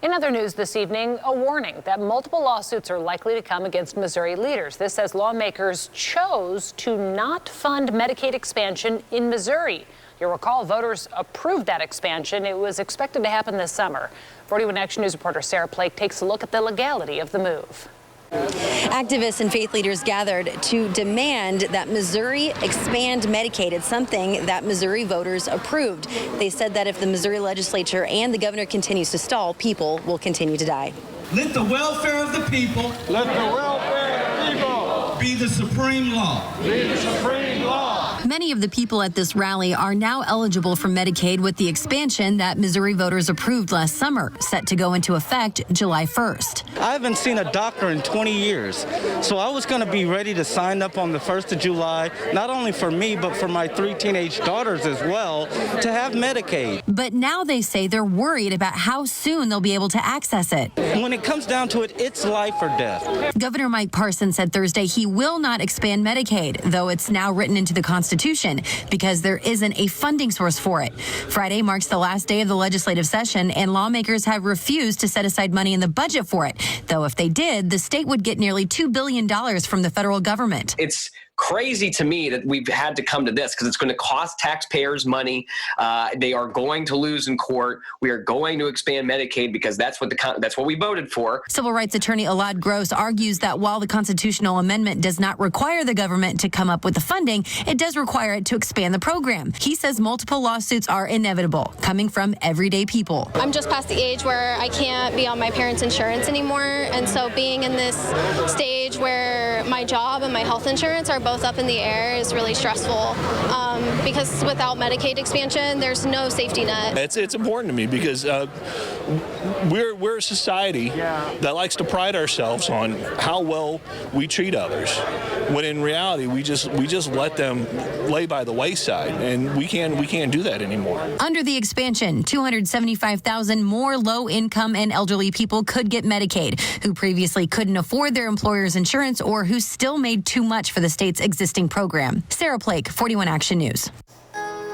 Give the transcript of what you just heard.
In other news this evening, a warning that multiple lawsuits are likely to come against Missouri leaders. This as lawmakers chose to not fund Medicaid expansion in Missouri. You'll recall voters approved that expansion. It was expected to happen this summer. 41 Action News reporter Sarah PLAKE takes a look at the legality of the move. Activists and faith leaders gathered to demand that Missouri expand Medicaid. It's something that Missouri voters approved. They said that if the Missouri legislature and the governor continues to stall, people will continue to die. Let the welfare of the people, be the supreme law. Be the supreme law. Many of the people at this rally are now eligible for Medicaid with the expansion that Missouri voters approved last summer, set to go into effect July 1st. I haven't seen a doctor in 20 years, so I was going to be ready to sign up on the 1st of July, not only for me, but for my 3 teenage daughters as well, to have Medicaid. But now they say they're worried about how soon they'll be able to access it. When it comes down to it, it's life or death. Governor Mike Parson said Thursday he will not expand Medicaid, though it's now written into the Constitution because there isn't a funding source for it. Friday marks the last day of the legislative session, and lawmakers have refused to set aside money in the budget for it. Though if they did, the state would get nearly $2 billion from the federal government. It's crazy to me that we've had to come to this because it's going to cost taxpayers money. They are going to lose in court. We are going to expand Medicaid because that's what we voted for. Civil rights attorney Elad Gross argues that while the constitutional amendment does not require the government to come up with the funding, it does require it to expand the program. He says multiple lawsuits are inevitable, coming from everyday people. I'm just past the age where I can't be on my parents' insurance anymore, and so being in this stage where my job and my health insurance are both up in the air is really stressful because without Medicaid expansion, there's no safety net. It's important to me because we're a society that likes to pride ourselves on how well we treat others, when in reality we just let them lay by the wayside, and we can't do that anymore. Under the expansion, 275,000 more low-income and elderly people could get Medicaid, who previously couldn't afford their employer's insurance or who still made too much for the state's existing program. Sarah PLAKE, 41 Action News.